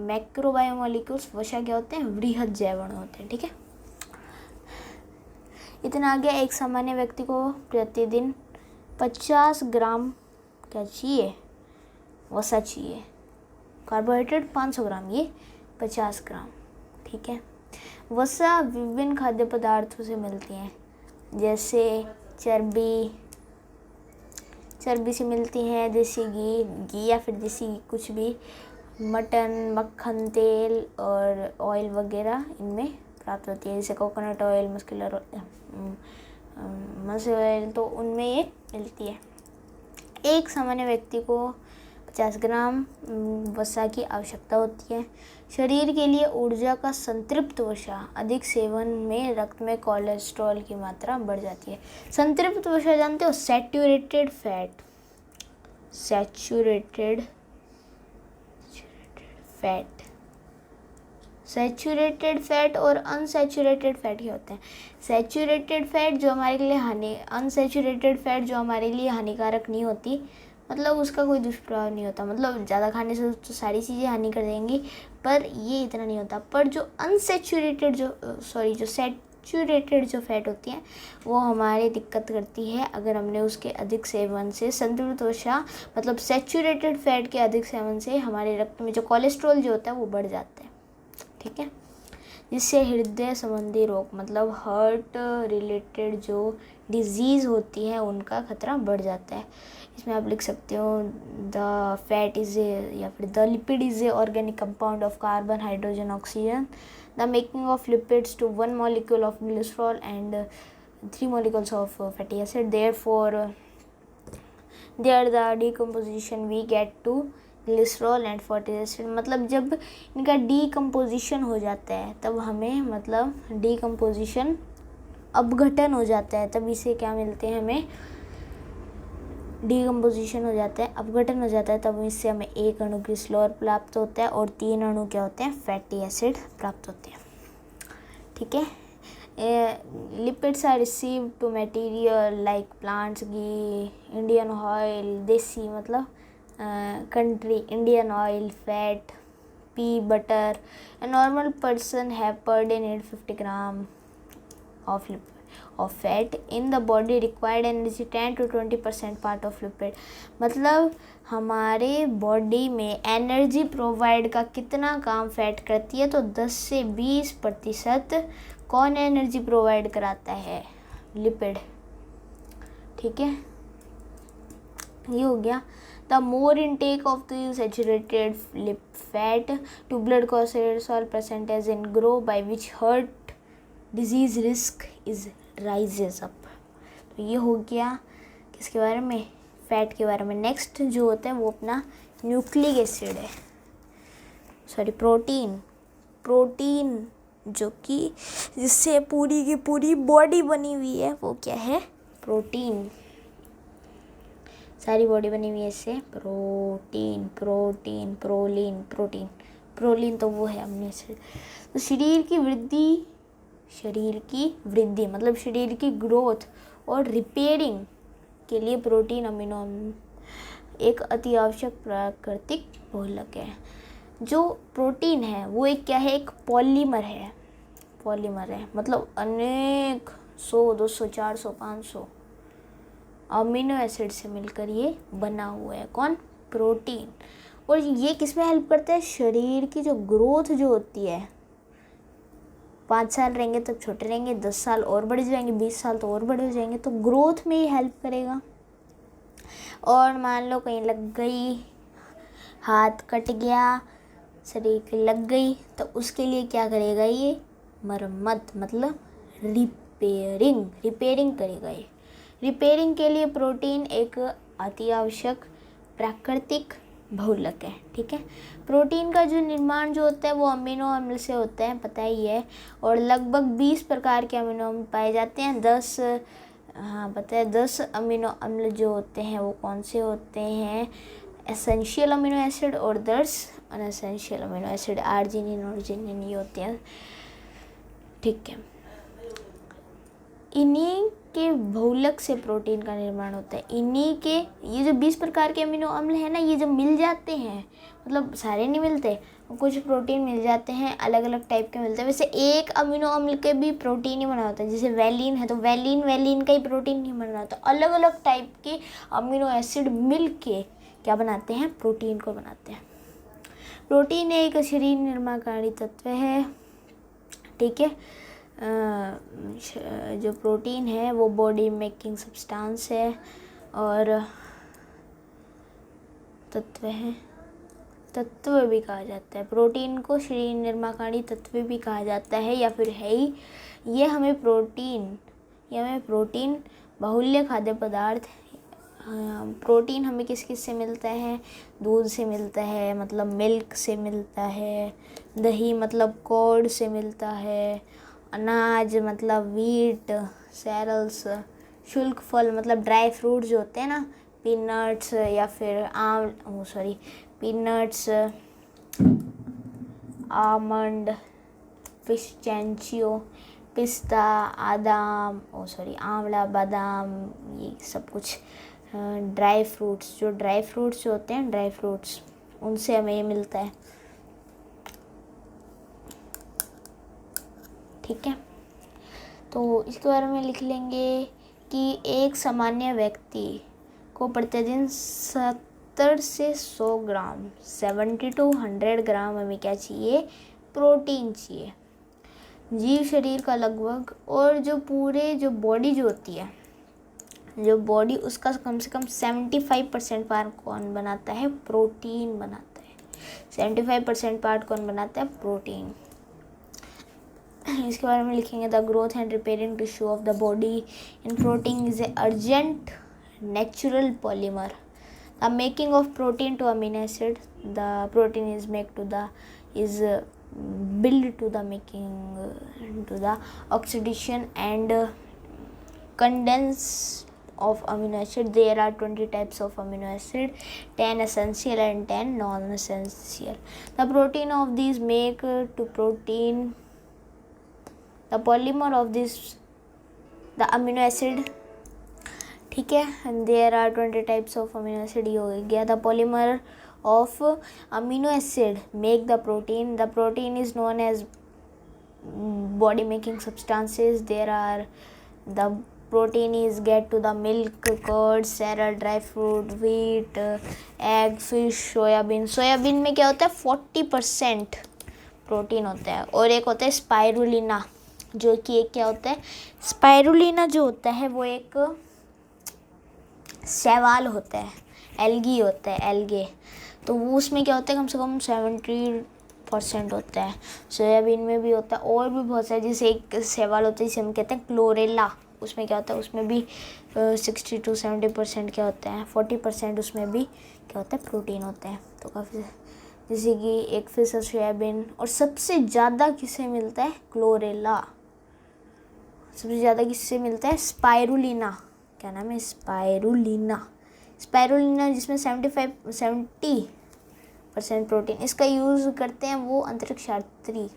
मैक्रो बायोमॉलिक्यूल्स वसा क्या होते हैं, वृहद जैव अणु होते हैं। ठीक है, इतना आ गया। एक सामान्य व्यक्ति को प्रतिदिन 50 ग्राम क्या चाहिए, वसा चाहिए। कार्बोहाइड्रेट 500 ग्राम, ये 50 ग्राम। ठीक है, वसा विभिन्न खाद्य पदार्थों से मिलती हैं, जैसे चर्बी से मिलती हैं, देसी घी या फिर देसी घी कुछ भी, मटन, मक्खन, तेल और ऑयल वगैरह इनमें प्राप्त होती है, जैसे कोकोनट ऑयल, मस्कुलर ऑयल, तो उनमें ये मिलती है। एक सामान्य व्यक्ति को 50 ग्राम वसा की आवश्यकता होती है। शरीर के लिए ऊर्जा का संतृप्त वसा अधिक सेवन में रक्त में कोलेस्ट्रॉल की मात्रा बढ़ जाती है। संतृप्त वसा जानते हो, सैचुरेटेड फैट और अनसैचुरेटेड फैट क्या होते हैं। सैचुरेटेड फैट जो हमारे लिए अनसैचुरेटेड फैट जो हमारे लिए हानिकारक नहीं होती, मतलब उसका कोई दुष्प्रभाव नहीं होता, मतलब ज़्यादा खाने से तो सारी चीज़ें हानि कर देंगी, पर ये इतना नहीं होता। पर जो सैचुरेटेड जो फैट होती हैं वो हमारे दिक्कत करती है अगर हमने उसके अधिक सेवन से। संतृप्त वसा मतलब सैचुरेटेड फैट के अधिक सेवन से हमारे रक्त में जो कोलेस्ट्रॉल जो होता है वो बढ़ जाता है। ठीक है, जिससे हृदय संबंधी रोग मतलब हार्ट रिलेटेड जो डिजीज़ होती है उनका खतरा बढ़ जाता है। इसमें आप लिख सकते हो द फैट इज या फिर the lipid is a organic compound of carbon, hydrogen, oxygen, the making of lipids to 1 molecule of glycerol and 3 molecules of fatty acid, therefore there the decomposition we get to glycerol and fatty acid. मतलब जब इनका decomposition हो जाता है तब हमें, मतलब decomposition अपघटन हो जाता है, तब इसे क्या मिलते हैं, हमें डीकम्पोजिशन हो जाता है, अपघटन हो जाता है, तब इससे हमें 1 अणु ग्लिसरॉल प्राप्त होता है और 3 अणु क्या होते हैं, फैटी एसिड प्राप्त होते हैं। ठीक है, lipids are receive to material like plants, ghee, Indian oil, देसी मतलब country Indian oil, fat, pea, butter. A normal person have per day need 50 gram of fat in the body, required energy 10 to 20% part of lipid। मतलब हमारे body में energy provide का कितना काम fat करती है, तो 10 से 20% कौन एनर्जी प्रोवाइड कराता है, लिपिड। ठीक है, ये हो गया। The more intake of the saturated fat to blood cholesterol percentage in grow by which heart disease risk is rises up। तो ये हो गया किसके बारे में, फैट के बारे में। नेक्स्ट जो होता है वो अपना न्यूक्लिक एसिड है, प्रोटीन जो कि जिससे पूरी की पूरी बॉडी बनी हुई है वो क्या है, प्रोटीन। सारी बॉडी बनी हुई है इससे, प्रोलीन तो वो है हमने से। तो शरीर की वृद्धि मतलब शरीर की ग्रोथ और रिपेयरिंग के लिए प्रोटीन अमीनो एक अति आवश्यक प्राकृतिक बहुलक है। जो प्रोटीन है वो एक क्या है, एक पॉलीमर है मतलब अनेक 100, 200, 400, 500 अमीनो एसिड से मिलकर ये बना हुआ है, कौन, प्रोटीन। और ये किस में हेल्प करता है, शरीर की जो ग्रोथ जो होती है, 5 साल रहेंगे तब छोटे रहेंगे, 10 साल और बढ़ जाएंगे, 20 साल तो और बड़े हो जाएंगे, तो ग्रोथ में ये हेल्प करेगा। और मान लो कहीं लग गई, हाथ कट गया, शरीर की लग गई, तो उसके लिए क्या करेगा ये, मरम्मत मतलब रिपेयरिंग करेगा ये। रिपेयरिंग के लिए प्रोटीन एक अति आवश्यक प्राकृतिक बहुलक है। ठीक है, प्रोटीन का जो निर्माण जो होता है वो अमीनो अम्ल से होता है, पता ही है। और लगभग 20 प्रकार के अमीनो अम्ल पाए जाते हैं। 10 अमीनो अम्ल जो होते हैं वो कौन से होते हैं, एसेंशियल अमीनो एसिड और दर्स अनएसेंशियल अमीनो एसिड, आर्जिनिन और जिनिन ये होते हैं, ठीक है। इन्हीं के बहुलक से प्रोटीन का निर्माण होता है। इन्हीं के ये जो 20 प्रकार के अमीनो अम्ल हैं ना, ये जब मिल जाते हैं, मतलब सारे नहीं मिलते, कुछ प्रोटीन मिल जाते हैं, अलग अलग टाइप के मिलते हैं। वैसे एक अमीनो अम्ल के भी प्रोटीन ही बना होता है, जैसे वैलिन है तो वैलिन का ही प्रोटीन नहीं बना होता। अलग अलग टाइप के अमीनो एसिड मिल के क्या बनाते हैं, प्रोटीन को बनाते हैं। प्रोटीन एक शरीर निर्माणकारी तत्व है, ठीक है। जो प्रोटीन है वो बॉडी मेकिंग सब्सटेंस है और तत्व भी कहा जाता है। प्रोटीन को शरीर निर्माणकारी तत्व भी कहा जाता है, या फिर है ही। ये हमें प्रोटीन बहुल्य खाद्य पदार्थ। प्रोटीन हमें किस किस से मिलता है, दूध से मिलता है, मतलब मिल्क से मिलता है, दही मतलब कर्ड से मिलता है, अनाज मतलब वीट, सेरल्स, शुष्क फल मतलब ड्राई फ्रूट जो होते हैं ना, पीनट्स या फिर पीनट्स, आमंड, पिस्ताचियो, पिस्ता, आंवला, बादाम, ये सब कुछ ड्राई फ्रूट्स जो होते हैं, ड्राई फ्रूट्स, उनसे हमें ये मिलता है, ठीक है। तो इसके बारे में लिख लेंगे कि एक सामान्य व्यक्ति को प्रतिदिन 70 से 100 ग्राम 70 to 100 ग्राम हमें क्या चाहिए, प्रोटीन चाहिए। जीव शरीर का लगभग, और जो पूरे जो बॉडी जो होती है, जो बॉडी उसका कम से कम 75% पार्ट कौन बनाता है, प्रोटीन बनाता है। 75% पार्ट कौन बनाता है, प्रोटीन। इसके बारे में लिखेंगे the growth and repairing tissue of the body in protein is a urgent natural polymer. The making of protein to amino acid, the protein is make to the is built to the making to the oxidation and condense of amino acid. There are 20 types of amino acid, 10 essential and 10 non-essential. The protein of these make to protein, the polymer of this the amino acid, ठीक है। and there are 20 types of amino acid, ये हो गया। the polymer of amino acid make the protein is known as body making substances. There are the protein is get to the milk, curd, cereal, dry fruit, wheat, egg, fish, soybean में क्या होता है, 40% protein होता है। और एक होता है स्पाइरुलिना, जो कि एक क्या होता है, स्पाइरुलिना जो होता है वो एक शैवाल होता है, एल्गी होता है, एल्गे। तो वो उसमें क्या होता है, कम से कम 70% होता है। सोयाबीन में भी होता है, और भी बहुत सारे, जैसे एक शैवाल होता है जिसे हम कहते हैं क्लोरेला, उसमें क्या होता है, उसमें भी 60 to 70% क्या होता है, 40% उसमें भी क्या होता है, प्रोटीन होता है। तो काफ़ी, जैसे कि एक फिश है सोयाबीन, और सबसे ज़्यादा किससे मिलता है, क्लोरेला। सबसे ज़्यादा किससे मिलता है, स्पाइरुलिना, क्या नाम है, स्पाइरुलिना जिसमें 70% प्रोटीन। इसका यूज़ करते हैं वो अंतरिक्ष यात्री,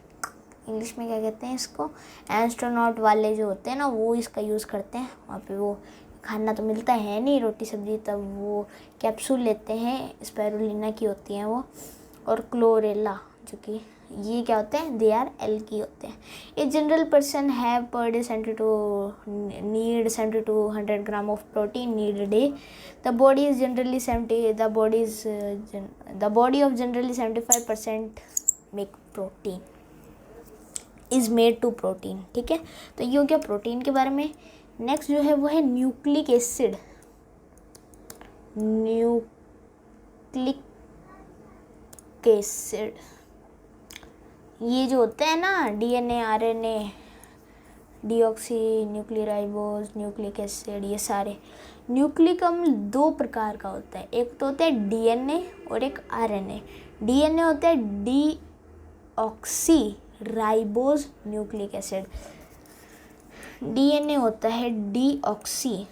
इंग्लिश में क्या कहते हैं इसको, एस्ट्रोनॉट वाले जो होते हैं ना, वो इसका यूज़ करते हैं। वहाँ पे वो खाना तो मिलता है नहीं, रोटी सब्जी, तब वो कैप्सूल लेते हैं, स्पाइरुलिना की होती हैं वो। और क्लोरेला जो कि ये क्या होते हैं, दे आर एल्गी होते हैं। A general person have per day 70 to 100 gram of protein need a day. The body of generally 75% make protein is made to protein, ठीक है। तो ये हो गया प्रोटीन के बारे में। नेक्स्ट जो है वो है न्यूक्लिक एसिड। ये जो होते हैं ना, DNA, RNA, deoxy nucleoribose, nucleic acid, ये सारे। न्यूक्लिक अम्ल 2 प्रकार का होता है, एक तो होता है DNA और एक RNA। DNA होता है deoxy ribose nucleic acid, DNA होता है डीऑक्सी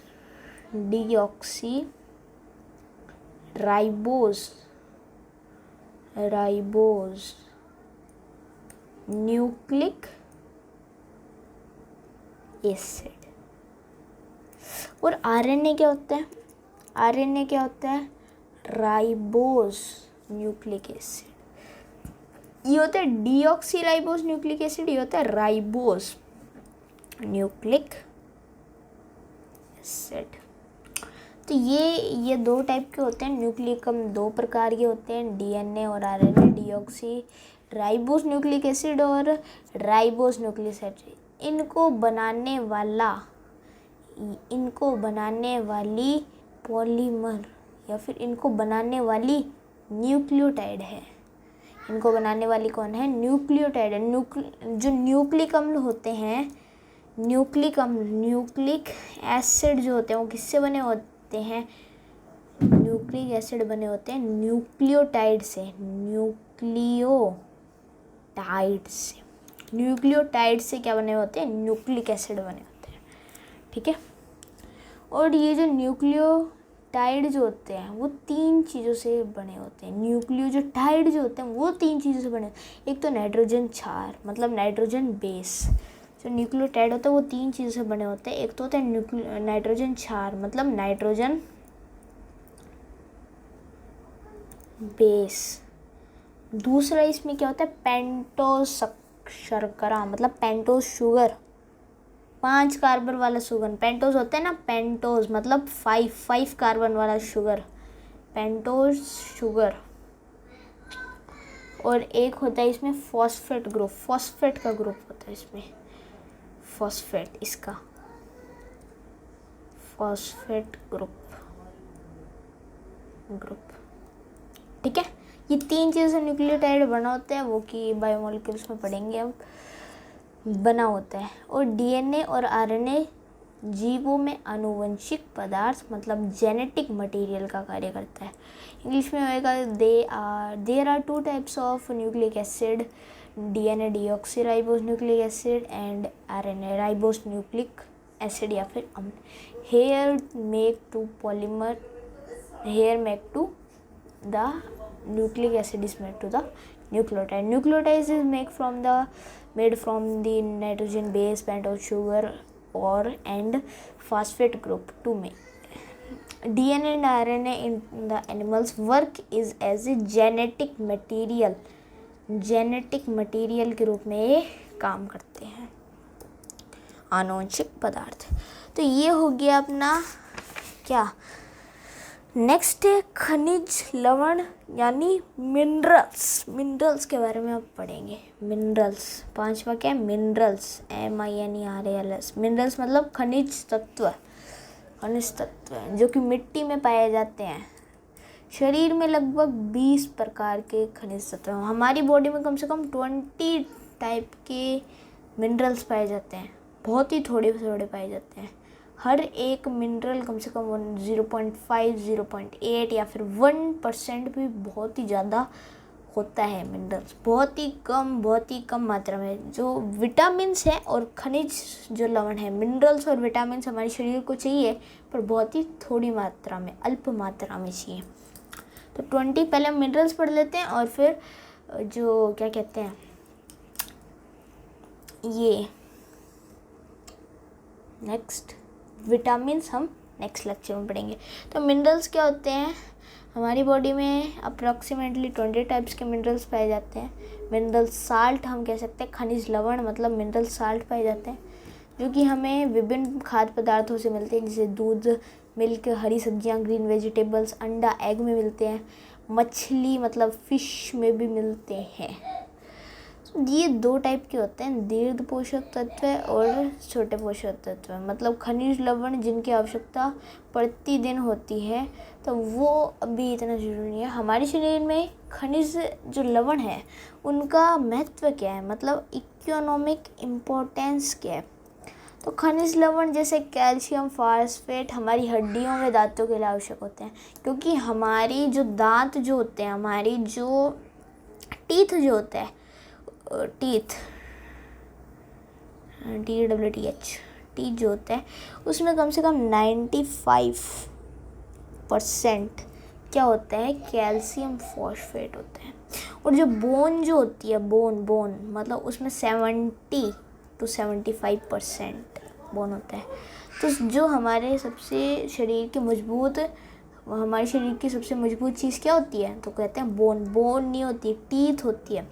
राइबोस न्यूक्लिक एसिड। और आरएनए क्या होता है? आरएनए क्या होता है? Ribose nucleic acid. ये होता है डीऑक्सी राइबोस न्यूक्लिक एसिड, ये होता है राइबोस न्यूक्लिक एसिड। तो ये दो टाइप के होते हैं। न्यूक्लिकम दो प्रकार के होते हैं, डीएनए और RNA, deoxy ribose nucleic acid और राइबोस न्यूक्लिक एसिड। इनको बनाने वाली पॉलीमर या फिर इनको बनाने वाली न्यूक्लियोटाइड है। इनको बनाने वाली कौन है? न्यूक्लियोटाइड है। जो न्यूक्लिक अम्ल होते हैं, न्यूक्लिक एसिड जो होते हैं वो किससे बने होते हैं? न्यूक्लिक एसिड बने होते हैं न्यूक्लियोटाइड से। न्यूक्लियोटाइड से क्या बने होते हैं? न्यूक्लिक एसिड बने होते हैं। ठीक है। और ये जो न्यूक्लियोटाइड जो होते हैं वो तीन चीज़ों से बने होते हैं। न्यूक्लियोटाइड जो होते हैं वो तीन चीज़ों से बने होते हैं। एक तो नाइट्रोजन क्षार मतलब नाइट्रोजन बेस। जो न्यूक्लियोटाइड होता है वो तीन चीज़ों से बने होते हैं। एक तो होता है नाइट्रोजन क्षार मतलब नाइट्रोजन बेस। दूसरा इसमें क्या होता है? पेंटोस शर्करा मतलब पेंटोस शुगर, 5 कार्बन वाला शुगर। पेंटोस होता है ना, पेंटोस मतलब 5 कार्बन वाला शुगर, पेंटोस शुगर। और एक होता है इसमें फॉस्फेट ग्रुप, फॉस्फेट का ग्रुप होता है इसमें, फॉस्फेट, इसका फॉस्फेट ग्रुप। ठीक है। ये तीन चीज़ से न्यूक्लियोटाइड बना होता है, वो कि बायोमोलिक्यूल्स में पढ़ेंगे अब, बना होता है। और डीएनए और आरएनए जीवों में आनुवंशिक पदार्थ मतलब जेनेटिक मटेरियल का कार्य करता है। इंग्लिश में होएगा there are 2 types of nucleic acid, DNA deoxy ribose nucleic acid and RNA ribose nucleic acid या फिर अम्ल। Here make the nucleic acid is made to the nucleotide. Nucleotide is made from the nitrogen base, pentose sugar and phosphate group to make. DNA and RNA in the animals work is as a genetic material के रूप में ये काम करते हैं, आनुवंशिक पदार्थ। तो ये हो गया अपना क्या। नेक्स्ट है खनिज लवण यानी मिनरल्स के बारे में आप पढ़ेंगे। मिनरल्स, 5वां क्या है? Minerals, MINERALS। मिनरल्स मतलब खनिज तत्व जो कि मिट्टी में पाए जाते हैं। शरीर में लगभग 20 प्रकार के खनिज तत्व हैं। हमारी बॉडी में कम से कम 20 टाइप के मिनरल्स पाए जाते हैं, बहुत ही थोड़े पाए जाते हैं। हर एक मिनरल कम से कम 0.5, 0.8 या फिर 1% भी बहुत ही ज़्यादा होता है मिनरल्स, बहुत ही कम मात्रा में। जो विटामिन्स हैं और खनिज जो लवण है, मिनरल्स और विटामिन्स हमारे शरीर को चाहिए पर बहुत ही थोड़ी मात्रा में, अल्प मात्रा में चाहिए। तो 20 पहले मिनरल्स पढ़ लेते हैं और फिर जो क्या कहते हैं ये नेक्स्ट विटामिन्स हम नेक्स्ट लेक्चर में पढ़ेंगे। तो मिनरल्स क्या होते हैं? हमारी बॉडी में अप्रॉक्सीमेटली 20 टाइप्स के मिनरल्स पाए जाते हैं। मिनरल साल्ट हम कह सकते हैं, खनिज लवण मतलब मिनरल साल्ट पाए जाते हैं, जो कि हमें विभिन्न खाद्य पदार्थों से मिलते हैं, जैसे दूध, मिल्क, हरी सब्जियां, ग्रीन वेजिटेबल्स, अंडा, एग में मिलते हैं, मछली मतलब फिश में भी मिलते हैं। ये 2 टाइप के होते हैं, दीर्घ पोषक तत्व और छोटे पोषक तत्व। मतलब खनिज लवण जिनकी आवश्यकता प्रतिदिन होती है, तो वो अभी इतना जरूरी नहीं है। हमारे शरीर में खनिज जो लवण है उनका महत्व क्या है, मतलब इकोनॉमिक इम्पोर्टेंस क्या है। तो खनिज लवण जैसे कैल्शियम, फास्फेट हमारी हड्डियों में दांतों के लिए आवश्यक होते हैं, क्योंकि हमारी जो दांत जो होते हैं, हमारी जो टीथ जो होता है, टीथ जो होता है उसमें कम से कम 95% क्या होता है, कैल्शियम फॉस्फेट होता है। और जो बोन जो होती है, बोन मतलब उसमें 70 to 75% बोन होता है। तो जो हमारे शरीर की सबसे मजबूत चीज़ क्या होती है, तो कहते हैं बोन नहीं होती, टीथ होती है।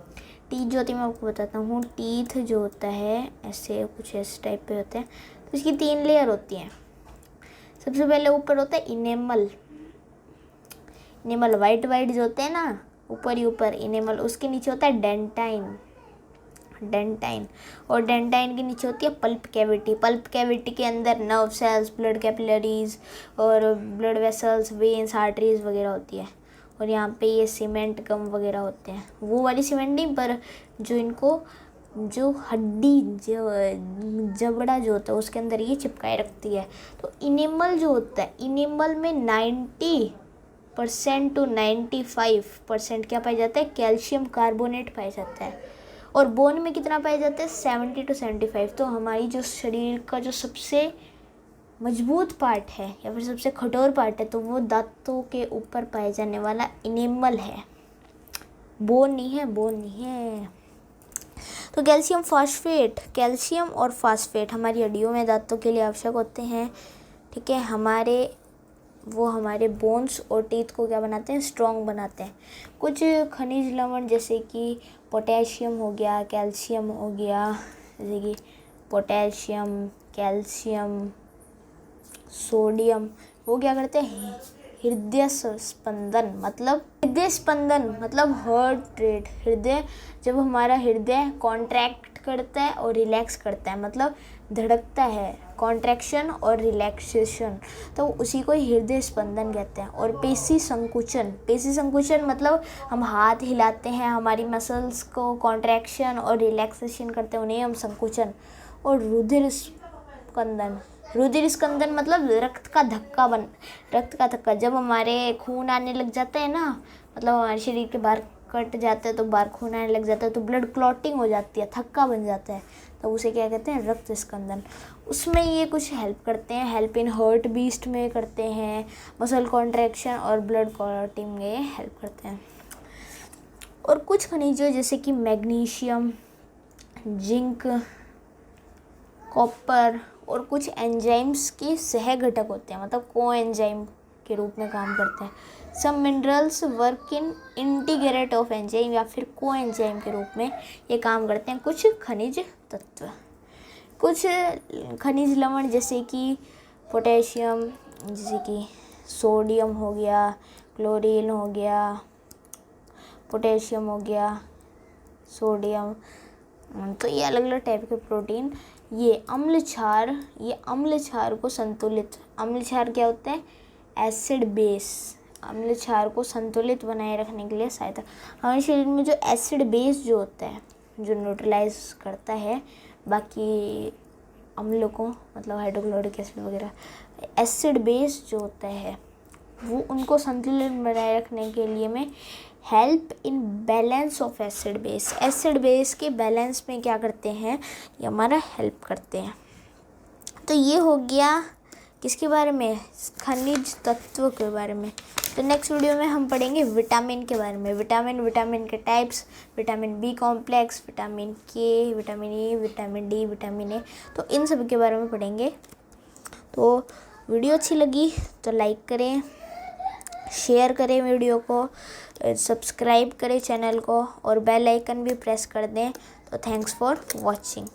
टीथ जो होती है मैं आपको बताता हूँ। टीथ जो होता है ऐसे कुछ इस टाइप पे होते हैं। तो इसकी 3 लेयर होती हैं। सबसे पहले ऊपर होता है इनेमल वाइट जो होते हैं ना, ऊपर ही ऊपर इनेमल। उसके नीचे होता है डेंटाइन और डेंटाइन के नीचे होती है पल्प कैविटी के अंदर नर्व सेल्स, ब्लड कैपिलरीज और ब्लड वेसल्स, वेन्स, आर्टरीज वगैरह होती है। और यहाँ पे ये सीमेंट गम वगैरह होते हैं, वो वाली सीमेंट नहीं, पर जो हड्डी जबड़ा जो होता है उसके अंदर ये चिपकाए रखती है। तो इनेमल जो होता है, इनेमल में 90% to 95% क्या पाया जाता है, कैल्शियम कार्बोनेट पाया जाता है। और बोन में कितना पाया जाता है, 70 to 75। तो हमारी जो शरीर का जो सबसे मजबूत पार्ट है या फिर सबसे कठोर पार्ट है, तो वो दांतों के ऊपर पाया जाने वाला इनेमल है, बोन नहीं है। तो कैल्शियम और फास्फेट हमारी हड्डियों में दांतों के लिए आवश्यक होते हैं। ठीक है, हमारे बोन्स और टीथ को क्या बनाते हैं, स्ट्रॉन्ग बनाते हैं। कुछ खनिज लवण जैसे कि पोटेशियम हो गया, कैल्शियम हो गया, जैसे कि पोटेशियम, कैल्शियम, सोडियम, वो क्या करते हैं, हृदय स्पंदन मतलब हार्ट रेट। जब हमारा हृदय कॉन्ट्रैक्ट करता है और रिलैक्स करता है, मतलब धड़कता है, कॉन्ट्रैक्शन और रिलैक्सेशन, तो उसी को हृदय स्पंदन कहते हैं। और पेशी संकुचन मतलब हम हाथ हिलाते हैं, हमारी मसल्स को कॉन्ट्रैक्शन और रिलैक्सेशन करते हैं, उन्हें हम संकुचन। और रुधिर स्कंदन मतलब रक्त का धक्का। जब हमारे खून आने लग जाता है ना, मतलब हमारे शरीर के बाहर कट जाता है तो बाहर खून आने लग जाता है, तो ब्लड क्लॉटिंग हो जाती है, थक्का बन जाता है, तो उसे क्या कहते हैं, रक्त स्कंदन। उसमें ये कुछ हेल्प करते हैं, हेल्प इन हार्ट बीट में करते हैं, मसल कॉन्ट्रैक्शन और ब्लड क्लॉटिंग में हेल्प करते हैं। और कुछ खनिजों जैसे कि मैग्नीशियम, जिंक, कॉपर और कुछ एंजाइम्स के सह घटक होते हैं, मतलब को एंजाइम के रूप में काम करते हैं। Some minerals work in integrate of enzyme या फिर को एंजाइम के रूप में ये काम करते हैं। कुछ खनिज तत्व, कुछ खनिज लवण जैसे कि पोटेशियम, जैसे कि सोडियम हो गया, क्लोरीन हो गया, पोटेशियम हो गया, सोडियम, तो ये अलग अलग टाइप के प्रोटीन। ये अम्ल क्षार को संतुलित, अम्ल क्षार क्या होता है, एसिड बेस, अम्ल क्षार को संतुलित बनाए रखने के लिए सहायता। हमारे शरीर में जो एसिड बेस जो होता है, जो न्यूट्रलाइज करता है बाकी अम्लों को, मतलब हाइड्रोक्लोरिक एसिड वगैरह, एसिड बेस जो होता है वो उनको संतुलित बनाए रखने के लिए में help in balance of acid base के बैलेंस में क्या करते हैं, ये हमारा हेल्प करते हैं। तो ये हो गया किसके बारे में, खनिज तत्व के बारे में। तो नेक्स्ट वीडियो में हम पढ़ेंगे विटामिन के बारे में, विटामिन के types, vitamin B complex, vitamin K, vitamin E, vitamin D, vitamin A, तो इन सब के बारे में पढ़ेंगे। तो वीडियो अच्छी लगी तो लाइक करें, शेयर करें वीडियो को, सब्सक्राइब करें चैनल को और बेल आइकन भी प्रेस कर दें। तो थैंक्स फॉर वॉचिंग।